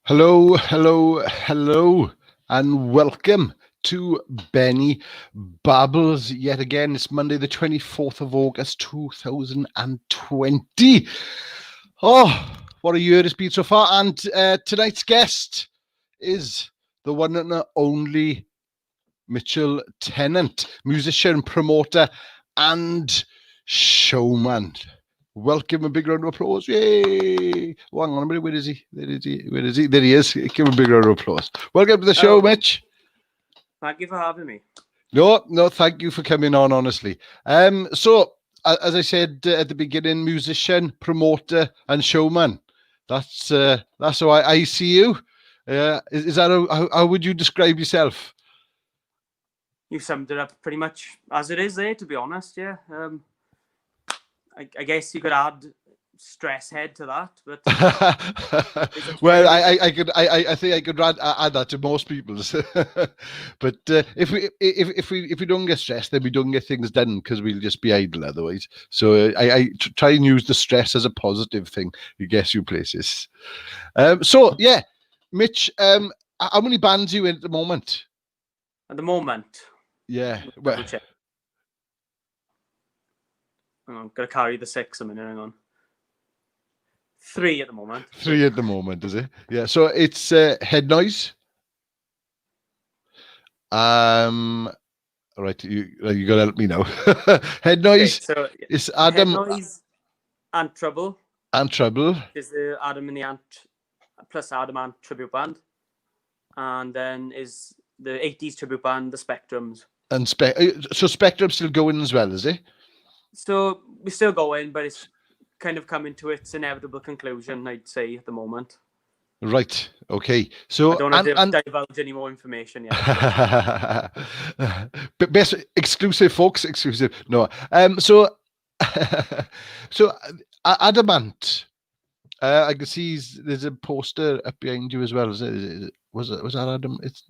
Hello, hello, hello, and welcome to Benney Babbles yet again. It's Monday, the 24th of August, 2020. Oh, what a year it's been so far. And tonight's guest is the one and only Mitchell Tennant, musician, promoter, and showman. Welcome, a big round of applause. Yay! Oh, hang on a minute. Where is he? Where is he? There he is. Give him a big round of applause. Welcome to the show, Mitch. Thank you for having me. No, thank you for coming on, honestly. So, as I said at the beginning, musician, promoter, and showman. That's how I see you. Is that how would you describe yourself? You summed it up pretty much as it is there, to be honest. Yeah. I guess you could add stress head to that, but well, I think I could add that to most people's. But if we don't get stressed, then we don't get things done because we'll just be idle otherwise. So I try and use the stress as a positive thing. You guess you places. So yeah, Mitch, how many bands are you in at the moment? At the moment, yeah, well, I'm gonna carry the 6 a minute. Hang on. 3 at the moment. 3 at the moment, is it? Yeah. So it's Head Noise. Right, you gotta help me now. Head Noise. Okay, so it's Adam. Head Noise and Trouble. And Trouble. Is the Adam and the Ant plus Adam Ant tribute band, and then is the 80s tribute band, the Spectrums. And so Spectrum's still going as well, is it? So we're still going, but it's kind of coming to its inevitable conclusion, I'd say, at the moment. Right. Okay. So I don't have to divulge any more information yet. But best exclusive, folks. Exclusive. No. So Adamant. I can see there's a poster up behind you as well. Was that Adam? It's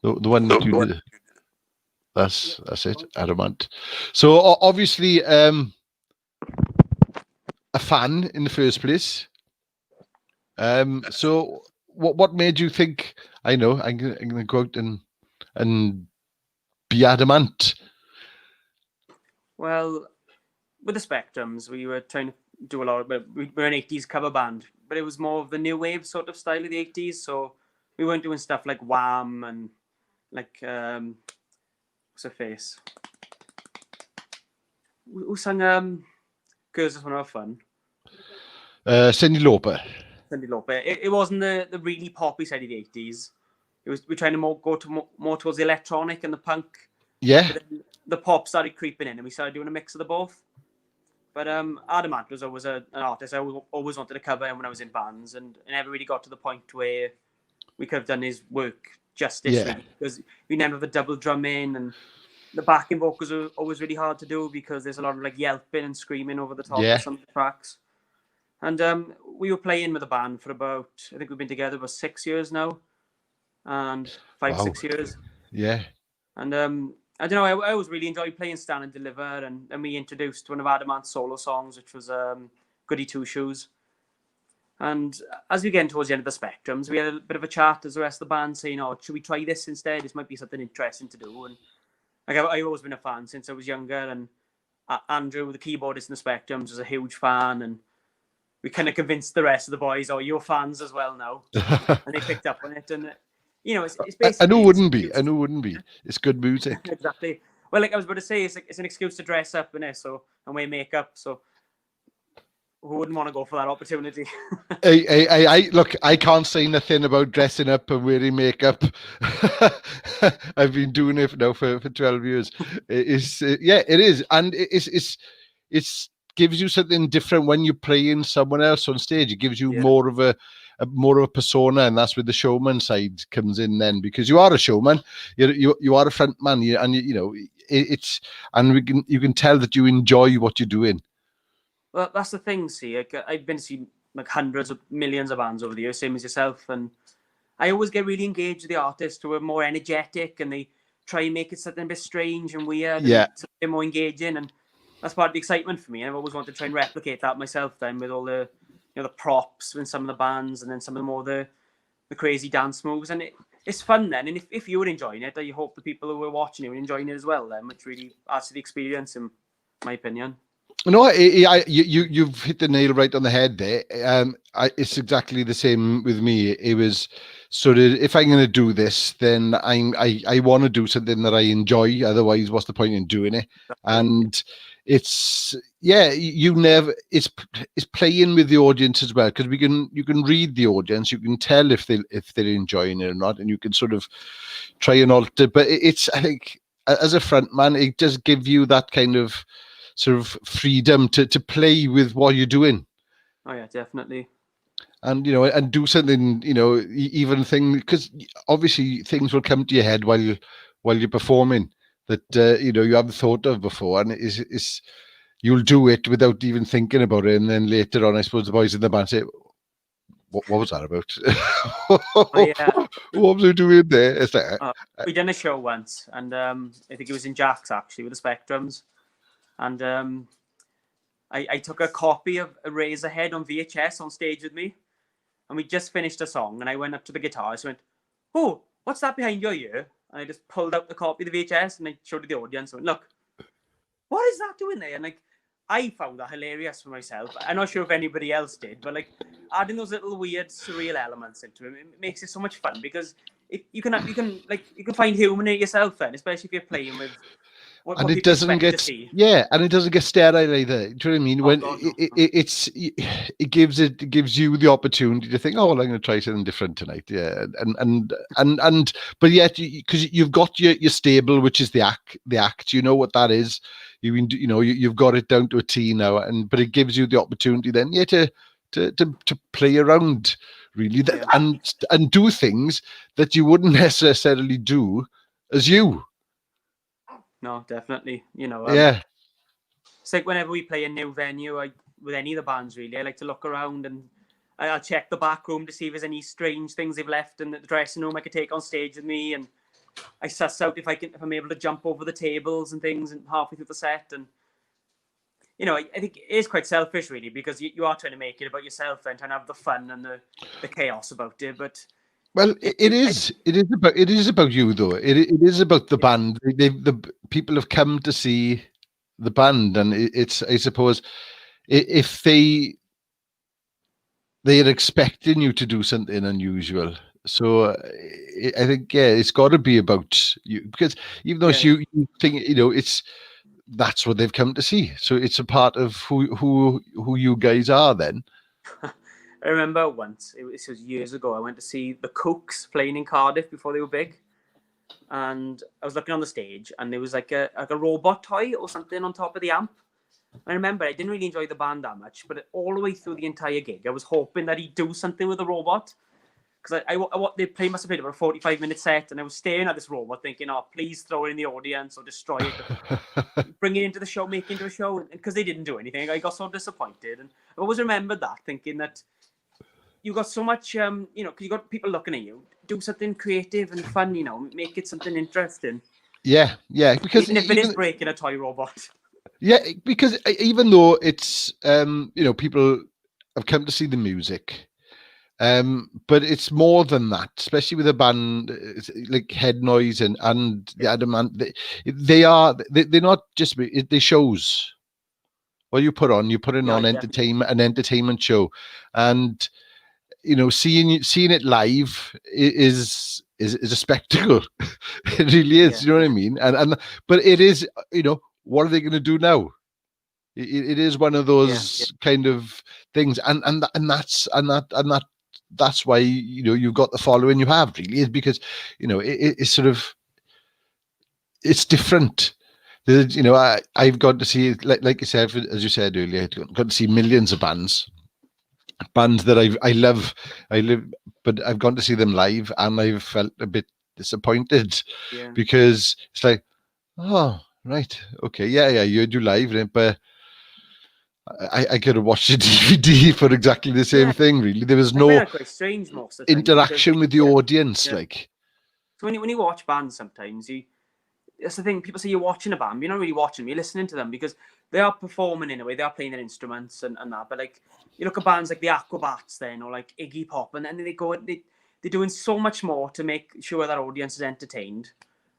the one that you did. That's it. Adamant. So obviously, a fan in the first place. So what made you think, I know, I'm gonna go out and be adamant? Well, with the Spectrums, we were trying to do a lot of, we were an 80s cover band, but it was more of the new wave sort of style of the 80s. So we weren't doing stuff like Wham and like what's her face? Who sang Girls Just Wanna Have Fun? Cyndi Lauper. It wasn't the really poppy side of the 80s. We're trying to go more towards the electronic and the punk. Yeah. But then the pop started creeping in, and we started doing a mix of the both. But Adamant was always an artist I always wanted to cover when I was in bands, and never really got to the point where we could have done his work justice. Yeah. Really, because we never have a double drum in, and the backing vocals are always really hard to do because there's a lot of like yelping and screaming over the top of some of the tracks. And we were playing with the band for about, I think we've been together for 6 years now, and 6 years. Yeah. And I don't know, I always really enjoyed playing Stand and Deliver, and we introduced one of Adamant's solo songs, which was Goody Two Shoes. And as we get in towards the end of the Spectrums, we had a bit of a chat as the rest of the band saying, oh, should we try this instead? This might be something interesting to do. And like I've always been a fan since I was younger, and Andrew, the keyboardist in the Spectrums, was a huge fan, and we kind of convinced the rest of the boys, oh, you're fans as well now. And they picked up on it. And, you know, it's basically... I know it wouldn't be. It's good music. Exactly. Well, like I was about to say, it's an excuse to dress up, innit? So, and wear makeup. So, who wouldn't want to go for that opportunity? Look, I can't say nothing about dressing up and wearing makeup. I've been doing it now for 12 years. It is. And it's gives you something different when you're playing someone else on stage. It gives you more of a persona, and that's where the showman side comes in then, because you are a showman, you are a front man, and you know it's, and you can tell that you enjoy what you're doing. Well, that's the thing. See, I've been to see like hundreds of millions of bands over the years, same as yourself, and I always get really engaged with the artists who are more energetic, and they try and make it something a bit strange and weird, and something more engaging, and that's part of the excitement for me. I've always wanted to try and replicate that myself then, with all the the props in some of the bands, and then some of the more the crazy dance moves, and it's fun then. And if you were enjoying it, I hope the people who were watching you were enjoying it as well then, which really adds to the experience, in my opinion. No, you've hit the nail right on the head there. It's exactly the same with me. It was sort of, if I'm going to do this, then I want to do something that I enjoy. Otherwise, what's the point in doing it? And it's it's playing with the audience as well, because you can read the audience, you can tell if they're enjoying it or not, and you can sort of try and alter. But it's, I think, as a front man, it does give you that kind of sort of freedom to play with what you're doing. Oh yeah, definitely. And and do something, even thing, because obviously things will come to your head while you're performing that you haven't thought of before, and it's you'll do it without even thinking about it, and then later on, I suppose the boys in the band say, what was that about? Oh, yeah. What was I doing there? It's like, we done a show once, and I think it was in Jack's actually, with the Spectrums. And I took a copy of Eraserhead on VHS on stage with me, and we just finished a song, and I went up to the guitarist and went, "Oh, what's that behind your ear?" And I just pulled out the copy of the VHS and I showed it to the audience and went, "Look, what is that doing there?" And I found that hilarious for myself. I'm not sure if anybody else did, but adding those little weird surreal elements into it makes it so much fun, because you can find humor in it yourself then, especially if you're playing with. And it doesn't get and it doesn't get sterile either. Do you know what I mean? When it gives you the opportunity to think, oh, well, I'm going to try something different tonight. Yeah, and but yet, because you've got your stable, which is the act, you know what that is. You've got it down to a T now, but it gives you the opportunity then, to play around really, and do things that you wouldn't necessarily do as you. No, definitely. Yeah. It's like whenever we play a new venue, with any of the bands really, I like to look around and I'll check the back room to see if there's any strange things they've left in the dressing room I could take on stage with me, and I suss out if I'm able to jump over the tables and things and halfway through the set. And I think it is quite selfish really, because you are trying to make it about yourself and trying to have the fun and the chaos about it, but. Well, it is about you though. It is about the band. The people have come to see the band, and it's, I suppose, if they're expecting you to do something unusual. So I think it's got to be about you, because even though you think that's what they've come to see. So it's a part of who you guys are then. I remember once, it was years ago, I went to see the Cooks playing in Cardiff before they were big. And I was looking on the stage, and there was like a robot toy or something on top of the amp. And I remember I didn't really enjoy the band that much, but all the way through the entire gig, I was hoping that he'd do something with the robot. Because they must have played about a 45-minute set, and I was staring at this robot thinking, oh, please throw it in the audience or destroy it. Bring it into the show, make it into a show. Because they didn't do anything, I got so disappointed. And I always remembered that, thinking that you got so much, because you got people looking at you. Do something creative and fun, make it something interesting. Yeah, because even if it is breaking a toy robot. Yeah, because even though it's people have come to see the music, but it's more than that. Especially with a band like Head Noise and the Adamant, they're not just they shows. What you put on an entertainment show, and seeing it live is a spectacle. It really is. You know what I mean? But it is, what are they going to do now? It is one of those kind of things, and that's why you've got the following you have, really, is because it's sort of, it's different. I've got to see, like you said, as you said earlier, I've got to see millions of bands that I love, but I've gone to see them live, and I've felt a bit disappointed because it's like, oh, right, okay, yeah, you do live, but I could have watched a DVD for exactly the same thing. Really, there was no quite strange most of the interaction with the audience. So when you watch bands, sometimes that's the thing. People say you're watching a band, you're not really watching them, you're listening to them, because they are performing in a way, they are playing their instruments and that. But like, you look at bands like the Aquabats then, or like Iggy Pop, and then they're doing so much more to make sure that audience is entertained,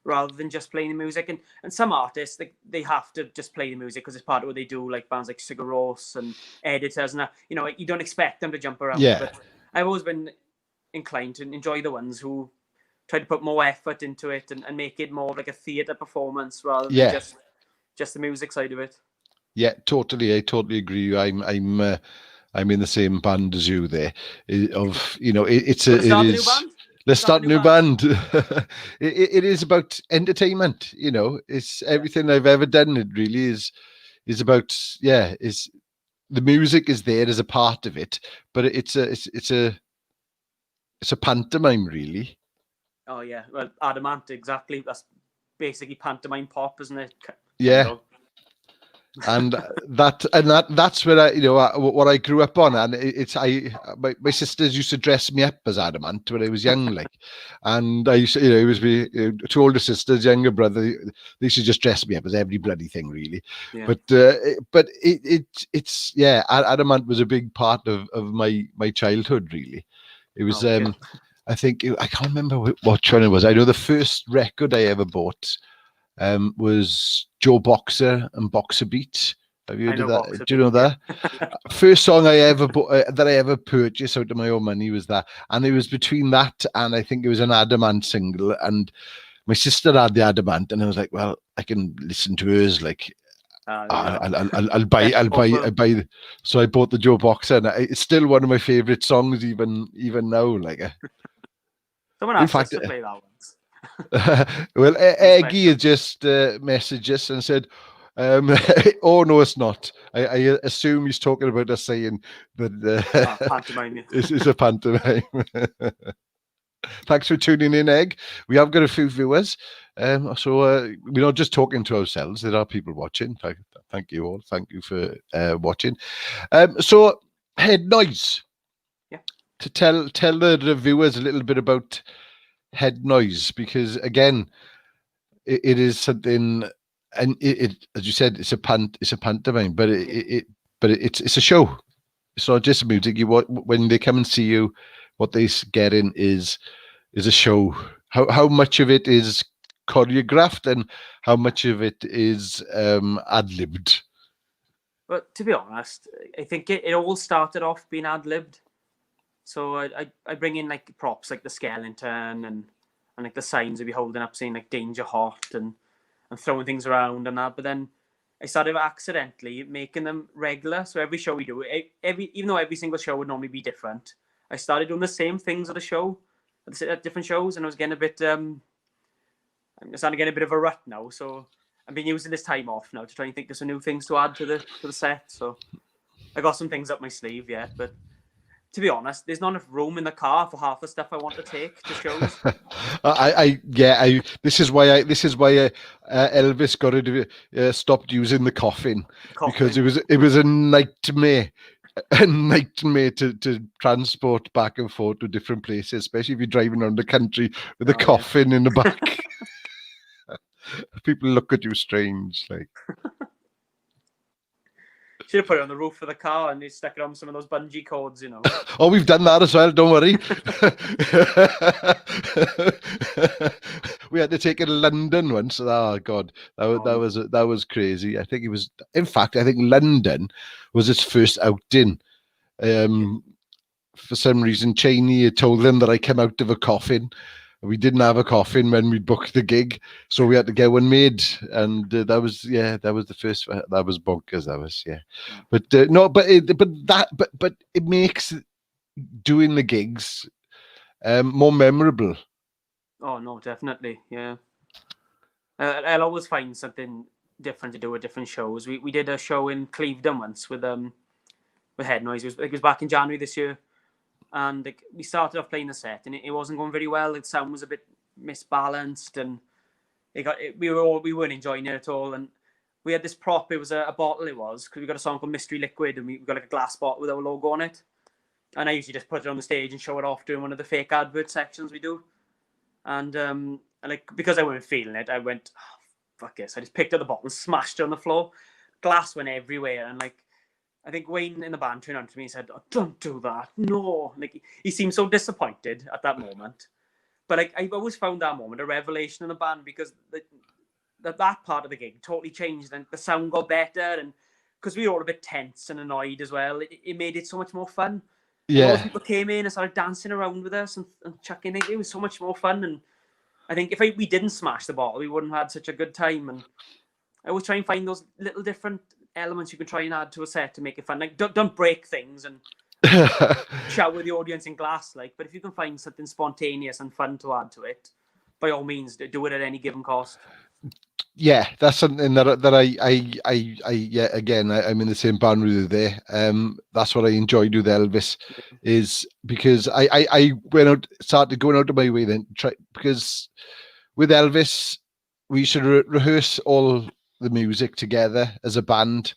rather than just playing the music. And some artists, they have to just play the music because it's part of what they do, like bands like Sigur Rós and Editors and that. You know, you don't expect them to jump around. Yeah. But I've always been inclined to enjoy the ones who try to put more effort into it and make it more like a theatre performance rather than just the music side of it. Yeah, totally. I totally agree. I'm in the same band as you there. Let's start a new band. It is about entertainment. It's everything I've ever done. It really is about is the music is there as a part of it, but it's a pantomime really. Oh yeah, well, Adamant, exactly. That's basically pantomime pop, isn't it? Yeah. And that's where what I grew up on, and my sisters used to dress me up as Adamant when I was young, like, and I used to, it was me, two older sisters, younger brother, they used to just dress me up as every bloody thing, really. Yeah. But it's Adamant was a big part of my childhood, really. It was I think I can't remember what one it was. I know the first record I ever bought was Joe Boxer and Boxer Beat. Have you heard of that? Do you know that? First song I ever bought, that I ever purchased out of my own money was that, and it was between that and I think it was an Adamant single. And my sister had the Adamant, and I was like, well, I can listen to hers. Like, I'll buy. So I bought the Joe Boxer, and it's still one of my favorite songs, even now. Like, someone asked us to play that once. Well, Eggy had just messaged us and said, oh no, it's not. I assume he's talking about us saying that pantomime. This is a pantomime. Thanks for tuning in, Egg. We have got a few viewers, so we're not just talking to ourselves. There are people watching. Thank you all. Thank you for watching. So head noise. Yeah. To tell the viewers a little bit about head noise, because again, it is something, and it as you said, it's a pantomime, but it's a show. It's not just music. When they come and see you, what they're getting is a show. How much of it is choreographed and how much of it is ad-libbed? Well, to be honest, I think it all started off being ad-libbed. So I bring in like props like the skeleton and like the signs we'd be holding up saying like danger hot and throwing things around and that. But then I started accidentally making them regular. So every show we do, even though every single show would normally be different, I started doing the same things at the show, at different shows, and I was getting a bit. I'm starting to get a bit of a rut now. So I've been using this time off now to try and think of some new things to add to the set. So I got some things up my sleeve yet, but. To be honest, there's not enough room in the car for half the stuff I want to take to shows. This is why Elvis got rid of stopped using the coffin. Because it was a nightmare to transport back and forth to different places, especially if you're driving around the country with a coffin in the back. People look at you strange, like. Should have put it on the roof of the car and they stuck it on some of those bungee cords, you know. Oh, we've done that as well. Don't worry. We had to take it to London once. Oh God, that was crazy. I think it was. In fact, I think London was its first outing. For some reason, Cheney had told them that I came out of a coffin. We didn't have a coffin when we booked the gig, so we had to get one made, and that was the first. That was bonkers. That was but it makes doing the gigs more memorable. Oh no, definitely, yeah. I'll always find something different to do at different shows. We did a show in Clevedon once with Head Noise. It was back in January this year. And we started off playing the set, and it wasn't going very well. The sound was a bit misbalanced, and we weren't enjoying it at all. And we had this prop. It was a bottle. It was because we got a song called Mystery Liquid, and we got like a glass bottle with our logo on it. And I usually just put it on the stage and show it off during one of the fake advert sections we do. And like because I wasn't feeling it, I went, fuck this. I just picked up the bottle and smashed it on the floor. Glass went everywhere. And like, I think Wayne in the band turned on to me and said, oh, don't do that. No. Like, he seemed so disappointed at that moment. But like, I've always found that moment a revelation in the band, because that part of the gig totally changed, and the sound got better, and because we were all a bit tense and annoyed as well, it made it so much more fun. And all those people came in and started dancing around with us and chucking it. It was so much more fun. And I think if we didn't smash the bottle, we wouldn't have had such a good time. And I always try and find those little different elements you can try and add to a set to make it fun. Like, don't break things and shout with the audience in glass. Like, but if you can find something spontaneous and fun to add to it, by all means, do it at any given cost. Yeah, that's something that I yeah, again, I'm in the same band with you there. That's what I enjoyed with Elvis, is because I started going out of my way then, because with Elvis we used to rehearse all the music together as a band,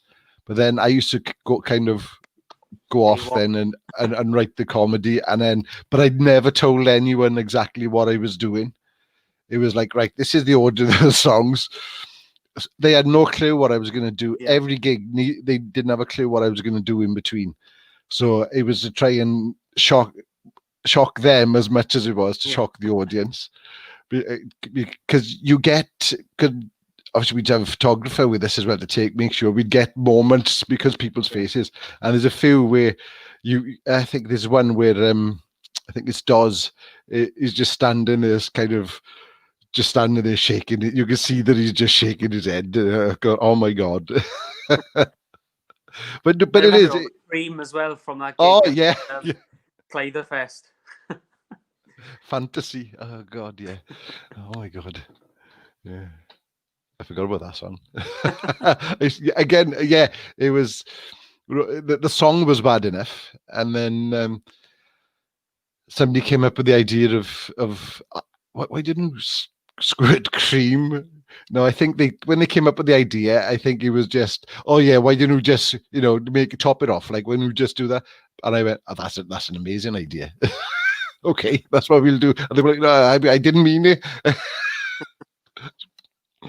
but then I used to go off then and write the comedy, and then, but I'd never told anyone exactly what I was doing. It was like, right, this is the order of the songs. They had no clue what I was going to do. Yeah. Every gig, they didn't have a clue what I was going to do in between. So it was to try and shock them as much as it was to shock the audience. Because obviously we'd have a photographer with us as well to make sure we'd get moments because people's faces. And there's a few where I think there's one where I think it's Dawes is just standing there, just standing there shaking. You can see that he's just shaking his head. Oh my God. but it is Dream as well from that gig. Oh yeah, Play the Fest. Fantasy. Oh God, yeah. Oh my God. Yeah. I forgot about that song. Again, yeah, it was the song was bad enough, and then somebody came up with the idea of why didn't squirt cream? No, I think when they came up with the idea, I think it was just, oh yeah, why didn't we just top it off, like when we just do that? And I went, oh, that's an amazing idea. Okay, that's what we'll do. And they were like, no, I didn't mean it.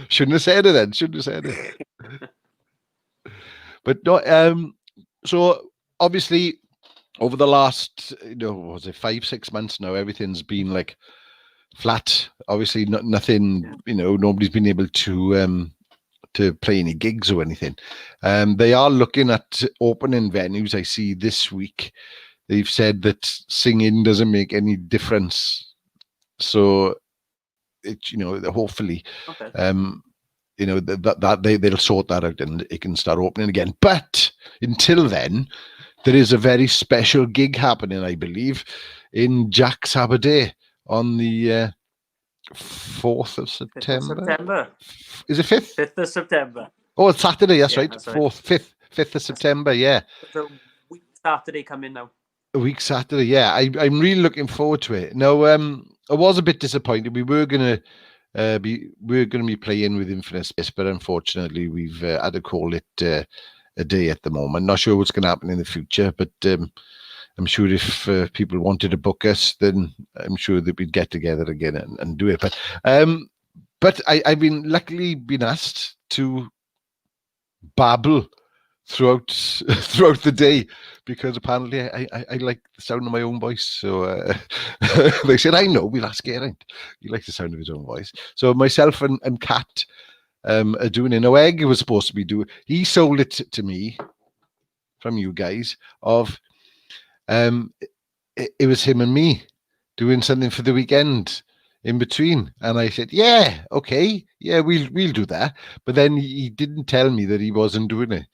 Shouldn't have said it. But no, so obviously over the last, was it 5-6 months now, everything's been like flat. Obviously nothing, nobody's been able to play any gigs or anything. They are looking at opening venues. I see this week they've said that singing doesn't make any difference. So it, hopefully, okay. That they'll sort that out and it can start opening again. But until then, there is a very special gig happening, I believe, in Jack's Aberday on the 4th of September. 5th of September. Is it 5th? 5th of September. Oh, it's Saturday. That's right. 5th of September. Yeah. It's a week Saturday coming now. A week Saturday. Yeah, I'm really looking forward to it. Now, I was a bit disappointed. We were gonna be playing with Infinite Space, but unfortunately, we've had to call it a day at the moment. Not sure what's going to happen in the future, but I'm sure if people wanted to book us, then I'm sure that we'd get together again and do it. But I've been luckily been asked to babble throughout the day, because apparently I like the sound of my own voice. So they said, I know, we'll ask Geraint. He likes the sound of his own voice. So myself and Kat are doing it. Now, Egg was supposed to be doing. He sold it to me from you guys of it was him and me doing something for the weekend in between, and I said, yeah, okay, yeah, we'll do that. But then he didn't tell me that he wasn't doing it.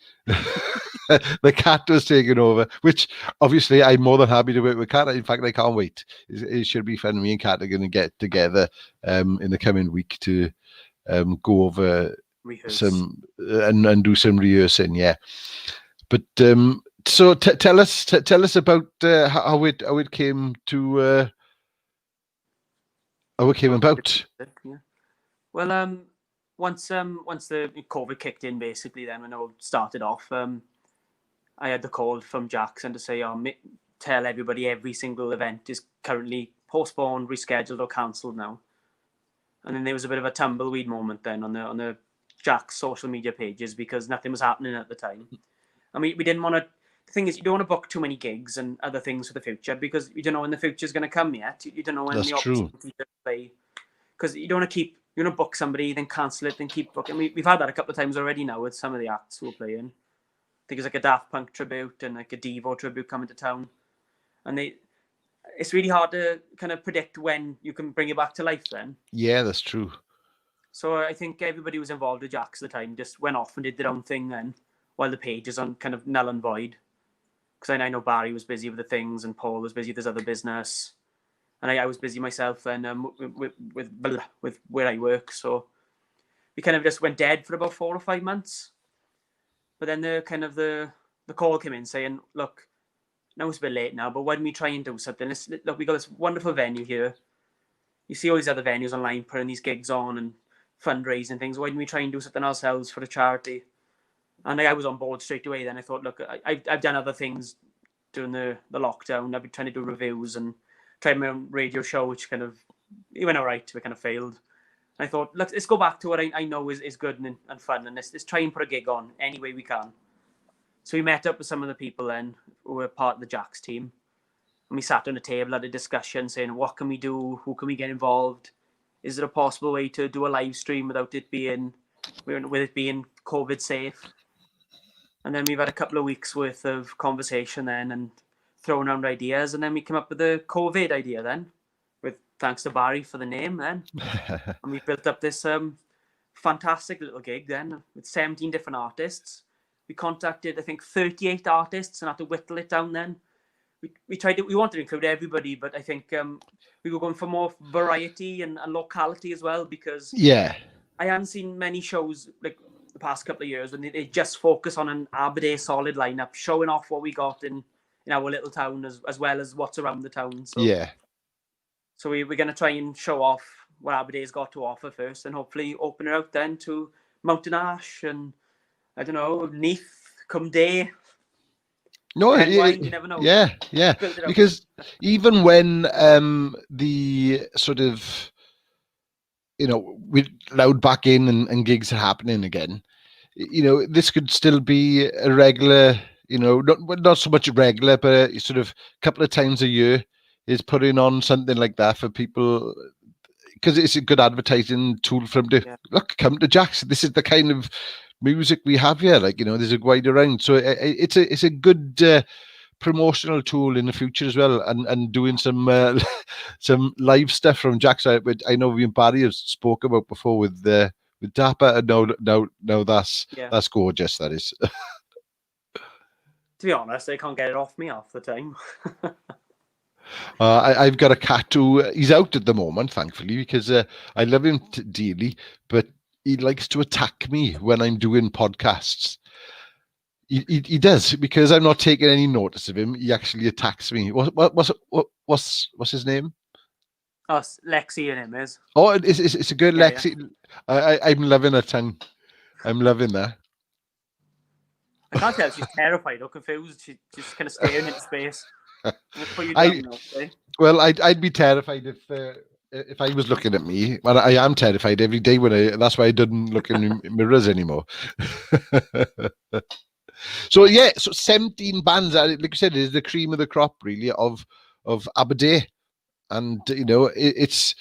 The Cat was taking over, which obviously I'm more than happy to work with Cat. In fact, I can't wait. It should be fun. Me and Cat are going to get together in the coming week to go over some and do some rehearsing. Yeah, but so tell us about how it came to. How it came about. Yeah. Well, once the COVID kicked in, basically, then when it all started off, I had the call from Jackson to say, tell everybody every single event is currently postponed, rescheduled, or cancelled now. And then there was a bit of a tumbleweed moment then on the Jack's social media pages because nothing was happening at the time. And we didn't want to. The thing is, you don't want to book too many gigs and other things for the future because you don't know when the future's going to come yet. You don't know when That's the true. opportunity to play. Because you don't want to keep, you want to book somebody, then cancel it, then keep booking. We've had that a couple of times already now with some of the acts who are playing. I think it's like a Daft Punk tribute and like a Devo tribute coming to town. And it's really hard to kind of predict when you can bring it back to life then. Yeah, that's true. So I think everybody who was involved with Jax at the time just went off and did their own thing then, while the page is on kind of null and void. Because I know Barry was busy with the things and Paul was busy with his other business. And I was busy myself then with where I work. So we kind of just went dead for about 4 or 5 months. But then the call came in saying, look, now it's a bit late now, but why don't we try and do something? Look, we got this wonderful venue here. You see all these other venues online putting these gigs on and fundraising things. Why don't we try and do something ourselves for a charity? And I was on board straight away. Then I thought, look, I've done other things during the lockdown. I've been trying to do reviews and tried my own radio show, which kind of, it went all right, but kind of failed. And I thought, let's go back to what I know is good and fun, and let's try and put a gig on any way we can. So we met up with some of the people then who were part of the Jax team. And we sat on a table, had a discussion saying, what can we do? Who can we get involved? Is there a possible way to do a live stream without it being, with it being COVID safe? And then we've had a couple of weeks worth of conversation then and throwing around ideas. And then we came up with the COVID idea then, with thanks to Barry for the name then. And we built up this fantastic little gig then with 17 different artists. We contacted, I think, 38 artists and had to whittle it down then. We wanted to include everybody, but I think we were going for more variety and locality as well, because Yeah. I haven't seen many shows like the past couple of years when they just focus on an Aberdeen solid lineup, showing off what we got in our little town as well as what's around the town. So, Yeah. So we're going to try and show off what Aberdeen's got to offer first, and hopefully open it out then to Mountain Ash and, I don't know, Neath, come day. No, you never know. Yeah. Because even when the sort of, we're allowed back in and gigs are happening again, this could still be a regular, not so much regular, but a sort of couple of times a year is putting on something like that for people, because it's a good advertising tool for them to look, come to Jax. This is the kind of music we have here. Like, there's a wide around. So it's a good promotional tool in the future as well, and doing some some live stuff from Jax, which I know we and Barry have spoke about before with Dapper. No, that's gorgeous. That is. To be honest, I can't get it off me half the time. I've got a cat who he's out at the moment, thankfully, because I love him dearly, but he likes to attack me when I'm doing podcasts. He does, because I'm not taking any notice of him. He actually attacks me. What's his name? Oh, Lexi and him is. Oh, it's a good Lexi. Yeah. I'm loving her tongue. I'm loving that. I can't tell if she's terrified or confused. She's just kind of staring into space. Well, I'd be terrified if I was looking at me. Well, I am terrified every day that's why I didn't look in mirrors anymore. So 17 bands, like you said, is the cream of the crop really of Aberdeen, and it's.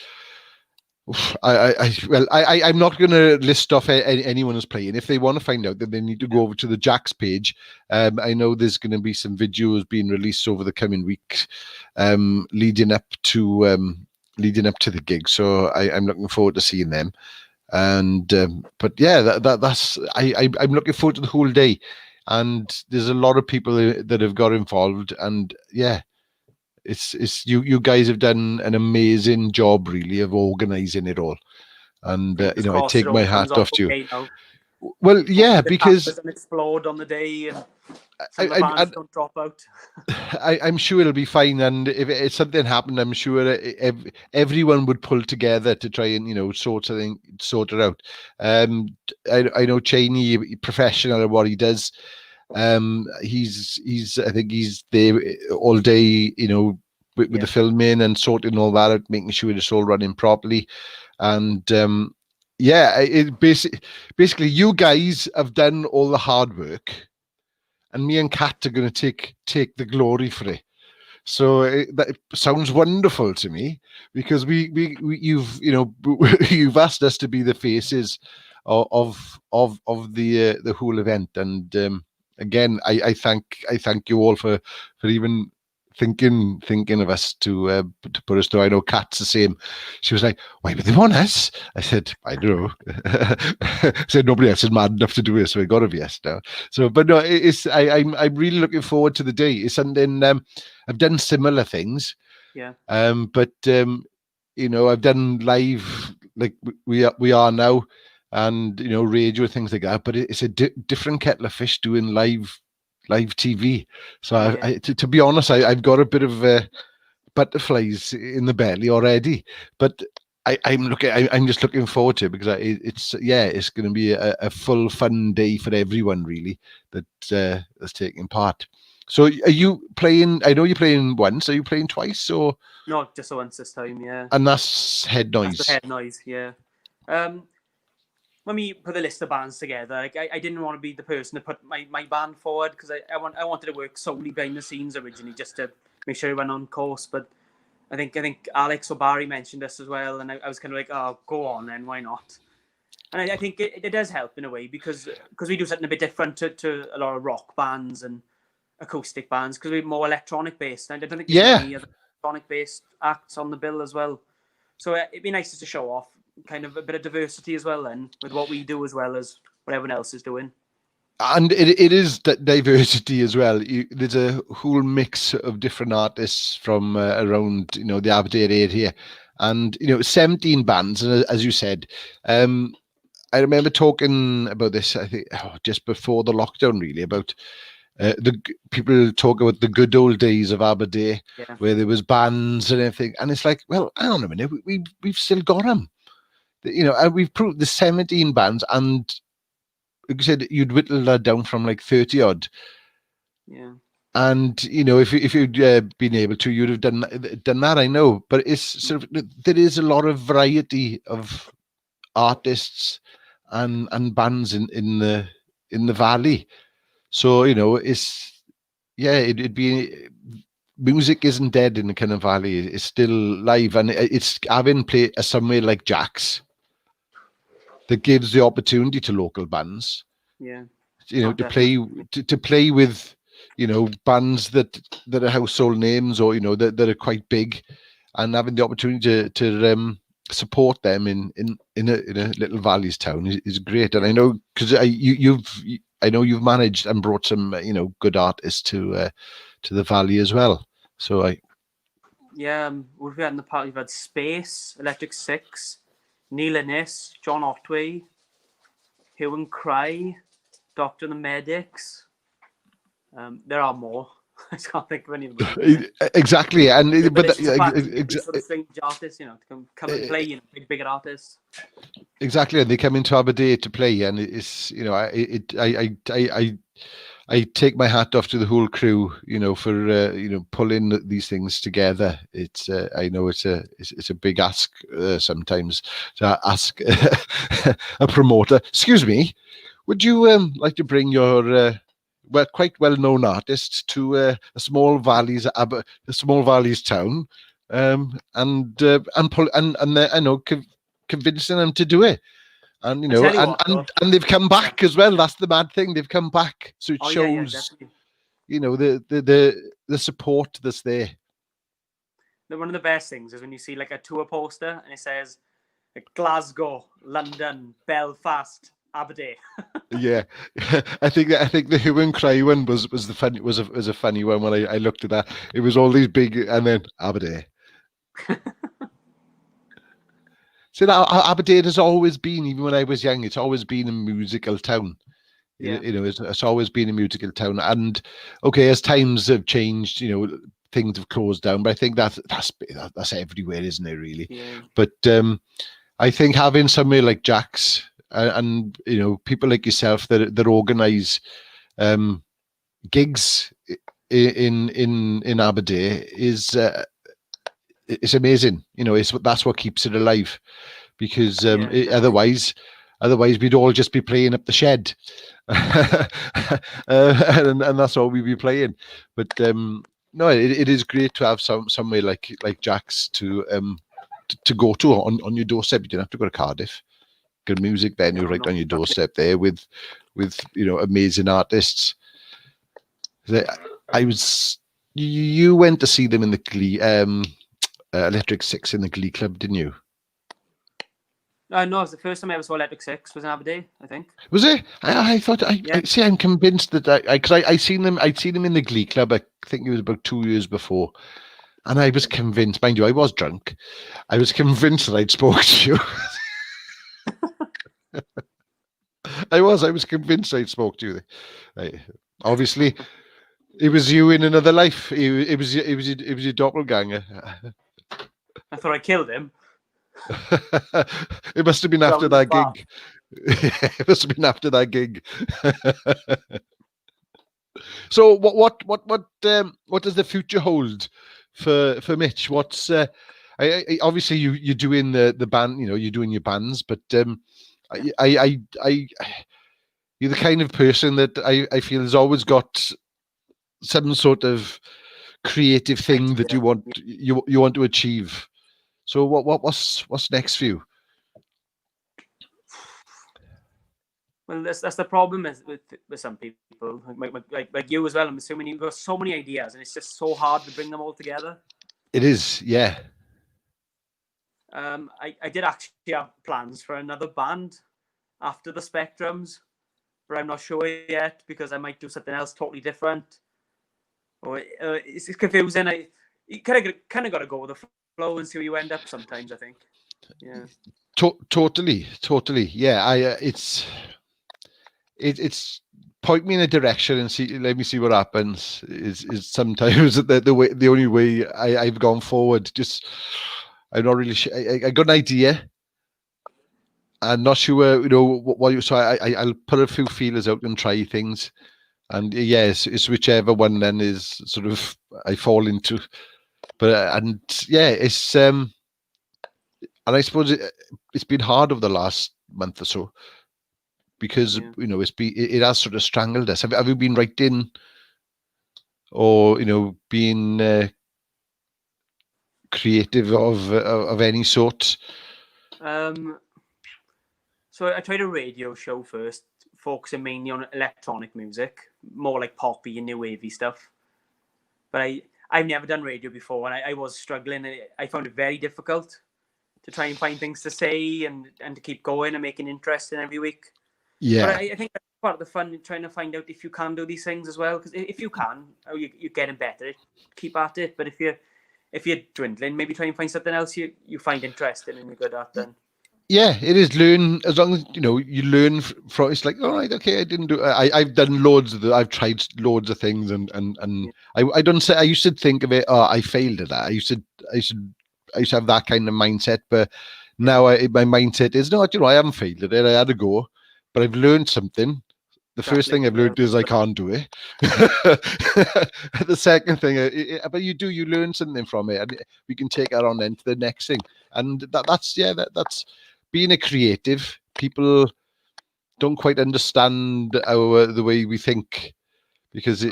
I'm not going to list off anyone who's playing. If they want to find out, then they need to go over to the Jax page. I know there's going to be some videos being released over the coming weeks, leading up to the gig. So I'm looking forward to seeing them. And but yeah, that's I'm looking forward to the whole day. And there's a lot of people that have got involved, and yeah. It's you guys have done an amazing job, really, of organising it all, and I take my hat off to you. Well, yeah, because doesn't explode on the day, and some of the bands don't drop out. I'm sure it'll be fine, and if something happened, I'm sure everyone would pull together to try and sort it out. I know Cheney, professional at what he does. I think he's there all day, with the filming and sorting all that out, making sure it's all running properly. And yeah, it basically you guys have done all the hard work, and me and Kat are going to take the glory for it. So that sounds wonderful to me, because we you've you've asked us to be the faces of the whole event, and again I thank you all for even thinking of us to put us through. I know Kat's the same. She was like, "Why would they want us?" I said, "I don't know." I said nobody else is mad enough to do it, so it got to be us now. So, but no, I'm really looking forward to the day. It's something I've done similar things. Yeah. But I've done live like we are now, and radio, things like that. But it's a different kettle of fish doing live TV. So to be honest, I've got a bit of butterflies in the belly already. But I'm just looking forward to it, because it's going to be a full fun day for everyone really that's taking part. So are you playing? I know you're playing once. Are you playing twice, or? No, just once this time, yeah. And that's head noise. That's the head noise, yeah. When we put the list of bands together, like I didn't want to be the person to put my band forward, because I wanted to work solely behind the scenes originally, just to make sure we went on course. But I think Alex or Barry mentioned this as well, and I was kind of like, oh, go on then, why not? And I think it does help in a way, because we do something a bit different to a lot of rock bands and acoustic bands, because we're more electronic based, and I don't think there's any other electronic based acts on the bill as well. So it'd be nice just to show off kind of a bit of diversity as well, then, with what we do as well as what everyone else is doing. And it is diversity as well. There's a whole mix of different artists from around the Aberdeen area, and 17 bands. And as you said, I remember talking about this, I think just before the lockdown, really, about the people talk about the good old days of Aberdeen, where there was bands and everything, and it's like, well, hang on a minute, we've still got them, and we've proved the 17 bands, and like you said, you'd whittle that down from like 30 odd. Yeah. And if you'd been able to, you'd have done that, I know. But it's sort of, there is a lot of variety of artists and bands in the valley. So it'd be, music isn't dead in the kind of valley. It's still live, and it's having play somewhere like Jack's that gives the opportunity to local bands, to play with bands that are household names, or that are quite big, and having the opportunity to support them in a little valleys town is great. And I know, because I know you've managed and brought some good artists to the valley as well. So we've had in the past, we've had Space, Electric Six, Neil Innes, John Otway, Hue and Cry, Doctor and the Medics. There are more. I can't think of any of them. Exactly, and but sort of strange artists, to come and play, bigger artists. Exactly, and they come into Aberdeen to play, and it's I take my hat off to the whole crew, for pulling these things together. It's I know it's a big ask sometimes to ask a promoter. Excuse me, would you like to bring your quite well-known artists to a small valleys town, and I know convincing them to do it. And and they've come back as well. That's the bad thing. They've come back, so it shows, the support that's there. One of the best things is when you see like a tour poster and it says Glasgow, London, Belfast, Aberdeen. Yeah, I think the Hue and Cry one was a funny one when I looked at that. It was all these big, and then Aberdeen. So Aberdeen has always been, even when I was young, it's always been a musical town. Yeah. It's always been a musical town. And okay, as times have changed, things have closed down. But I think that's everywhere, isn't it? Really. Yeah. But I think having somewhere like Jack's and people like yourself that organise gigs in Aberdeen is it's amazing. That's what keeps it alive. because definitely. otherwise we'd all just be playing up the shed, and that's all we'd be playing. But no, it is great to have somewhere like Jack's to go to on your doorstep. You don't have to go to Cardiff. Good music venue No, right no, on your doorstep there with amazing artists. I was you went to see them in the Glee Electric Six in the Glee Club, didn't you? no, it was the first time I ever saw Electric Six was in Aberdeen, I think. Was it? I thought I see. I'm convinced that I seen them. I'd seen them in the Glee Club. I think it was about 2 years before, and I was convinced. Mind you, I was drunk. I was convinced that I'd spoke to you. I was convinced I'd spoke to you. Obviously, it was you in another life. It was your doppelganger. I thought I killed him. It must have been after that gig. It must have been after that gig. So what does the future hold for Mitch? What's obviously you're doing the band, you're doing your bands, but I you're the kind of person that I feel has always got some sort of creative thing that you want to achieve. So what's next for you? Well, that's the problem with some people, like you as well. I'm assuming you've got so many ideas, and it's just so hard to bring them all together. It is, yeah. I did actually have plans for another band after the Spectrums, but I'm not sure yet because I might do something else totally different. Or it's confusing. You kind of got to go with the flow and see where you end up. Sometimes I think, yeah. Totally, yeah. It's point me in a direction and let me see what happens. Is sometimes the only way I've gone forward. Just I'm not really sure. I got an idea. I'm not sure, what you. So I'll put a few feelers out and try things, and yes, it's whichever one then is sort of I fall into. But and yeah, it's and I suppose it's been hard over the last month or so because it has sort of strangled us. Have you been writing or being creative of any sort? So I tried a radio show first, focusing mainly on electronic music, more like poppy and new wavy stuff. But I've never done radio before, and I was struggling. I found it very difficult to try and find things to say and to keep going and making interesting every week. Yeah. But I think that's part of the fun, trying to find out if you can do these things as well. Because if you can, you're getting better, keep at it. But if you're dwindling, maybe try and find something else you find interesting and you're good at then. Yeah, it is learn as long as you learn from. It's like, all right, okay, I didn't do. I've done loads of I've tried loads of things, and I don't say. I used to think of it. Oh, I failed at that. I used to have that kind of mindset, but now my mindset is no. I haven't failed at it. I had a go, but I've learned something. The first thing I've learned is I can't do it. The second thing, but you learn something from it, and we can take that on then to the next thing, and that's. Being a creative, people don't quite understand the way we think because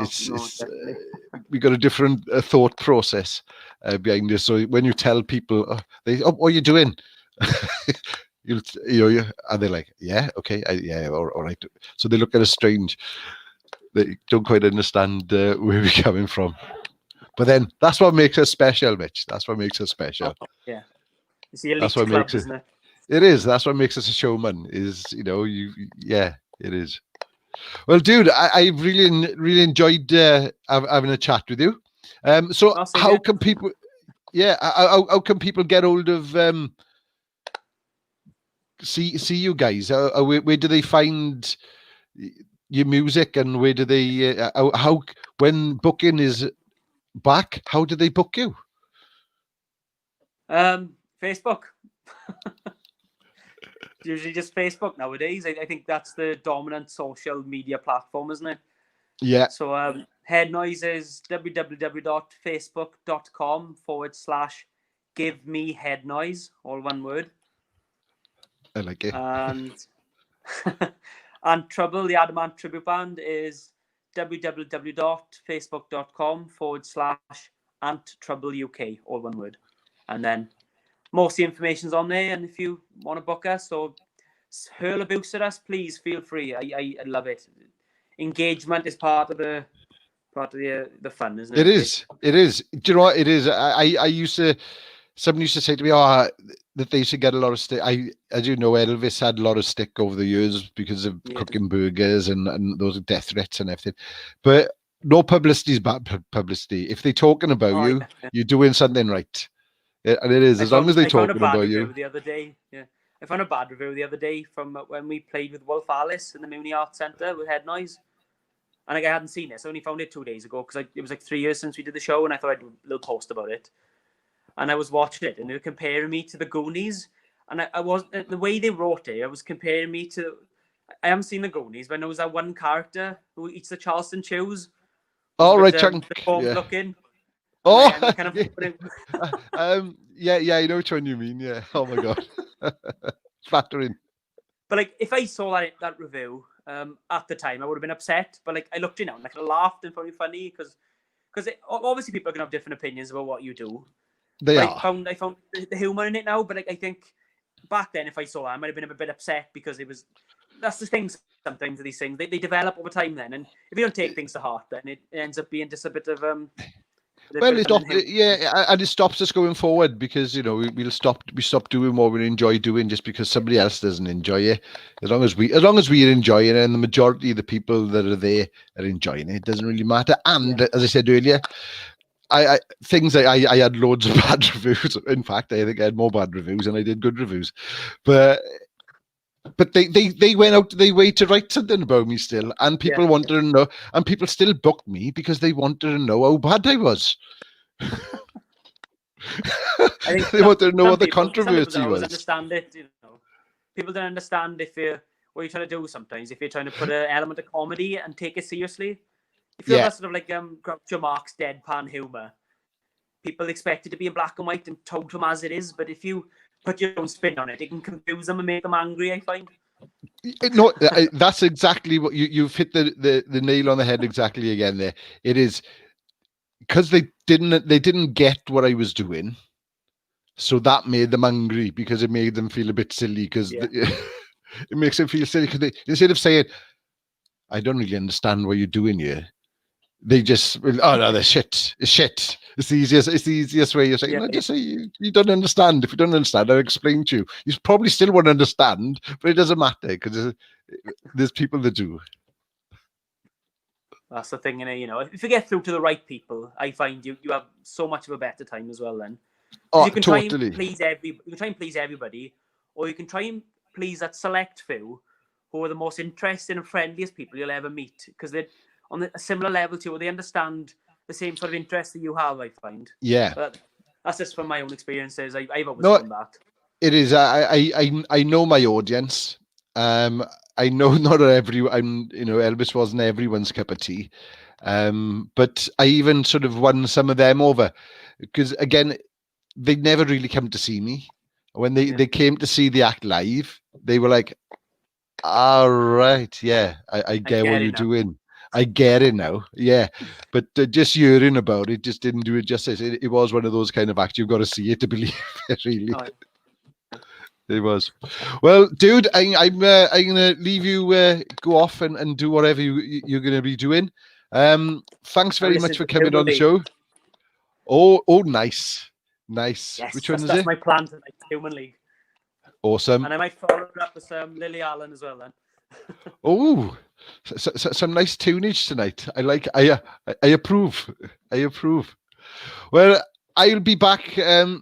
we got a different thought process behind this. So when you tell people, what are you doing? And they're like, yeah, okay, all right. So they look at us strange. They don't quite understand where we're coming from. But then that's what makes us special, Mitch. That's what makes us special. Yeah, it's the elite club, isn't it? It is. That's what makes us a showman. Is it is. Well, dude, I really enjoyed having a chat with you. So how can people? Yeah, how can people get hold of see you guys? Where do they find your music, and where do they? How when booking is back? How do they book you? Facebook. Usually just Facebook nowadays. I think that's the dominant social media platform, isn't it? Yeah. So Head Noise is www.facebook.com/give me head noise, all one word. I like it. And and Trouble, the Adamant tribute band, is www.facebook.com/AntTroubleUK, all one word. And then most of the information's on there. And if you want to book us or hurl abuse at us, please feel free. I love it. Engagement is part of the fun, isn't it? It is. Do you know what it is? I used to. Someone used to say to me, "Oh, that they should get a lot of stick." As you know, Elvis had a lot of stick over the years because of cooking burgers and those death threats and everything. But no publicity is bad publicity. If they're talking about you, you're doing something right. And it is, as long as they're talking about you. The other day, I found a bad review the other day from when we played with Wolf Alice in the Mooney Arts Centre with Head Noise. And I hadn't seen it, so I only found it 2 days ago because it was like 3 years since we did the show, and I thought I'd do a little post about it. And I was watching it, and they were comparing me to the Goonies. And I was the way they wrote it, I was comparing me to. I haven't seen the Goonies, but I know that one character who eats the Charleston chews. Oh, right, Chunk. Looking. Oh, yeah, I know which one you mean. Yeah. Oh my God, flattering. But like, if I saw that review at the time, I would have been upset. But like, I looked and I could have laughed and found it funny because obviously people are gonna have different opinions about what you do. I found the humor in it now, but I think back then, if I saw that, I might have been a bit upset because that's the thing. Sometimes these things they develop over time. Then, and if you don't take things to heart, then it ends up being just a bit of Well, and it stops us going forward because we stop doing what we enjoy doing just because somebody else doesn't enjoy it. As long as we're enjoying it, and the majority of the people that are there are enjoying it, it doesn't really matter. And as I said earlier, I had loads of bad reviews. In fact, I think I had more bad reviews than I did good reviews. But they went out their way to write something about me still, and people wanted to know, and people still booked me because they wanted to know how bad I was. I think they wanted to know what the controversy was. Understand it, people don't understand what you're trying to do. Sometimes, if you're trying to put an element of comedy and take it seriously. If you're sort of like Groucho Marx deadpan humor, people expect it to be in black and white and told to them as it is. But if you put your own spin on it, it can confuse them and make them angry, I find. No, that's exactly what you've hit the nail on the head exactly again there. It is because they didn't get what I was doing, so that made them angry because it made them feel a bit silly because it makes them feel silly because instead of saying, "I don't really understand what you're doing here," they just, "Oh no, that's shit. It's shit." It's the easiest way. You're saying, just say you don't understand. If you don't understand, I'll explain to you. You probably still won't understand, but it doesn't matter because there's people that do. That's the thing, if you get through to the right people, I find you have so much of a better time as well. Then, you can totally try and please everybody, or you can try and please that select few who are the most interesting and friendliest people you'll ever meet because they're on a similar level to you, or they understand the same sort of interest that you have, I find. Yeah. But that's just from my own experiences. I've always done that. It is. I know my audience. I know not everyone. Elvis wasn't everyone's cup of tea. But I even sort of won some of them over because again, they never really come to see me. When they came to see the act live, they were like, "All right, yeah, I get what you're doing. I get it now." Yeah, but just hearing about it just didn't do it justice. It was one of those kind of acts you've got to see it to believe it. Really, it was. Well, dude, I'm gonna leave you go off and do whatever you're gonna be doing. Thanks very much for coming on the show. Oh, nice. Yes, which one is it? That's my plan tonight, Human League. Awesome. And I might follow it up with Lily Allen as well then. Oh, so some nice tunage tonight. I approve. Well, I'll be back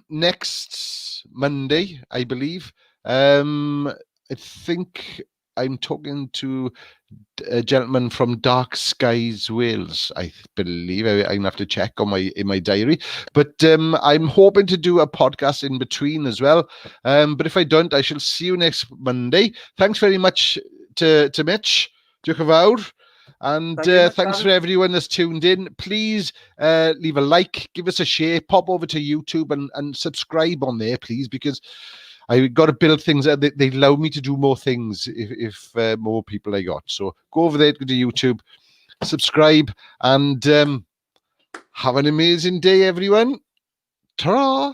next Monday, I believe. I think I'm talking to a gentleman from Dark Skies, Wales, I believe. I'm gonna have to check in my diary. But I'm hoping to do a podcast in between as well. But if I don't, I shall see you next Monday. Thanks very much to Mitch. Diolch yn fawr. And thanks for everyone that's tuned in. Please leave a like, give us a share, pop over to YouTube and subscribe on there, please, because I got to build things that they allow me to do more things if more people I got. So go over there, go to YouTube, subscribe, and have an amazing day, everyone. Ta-ra!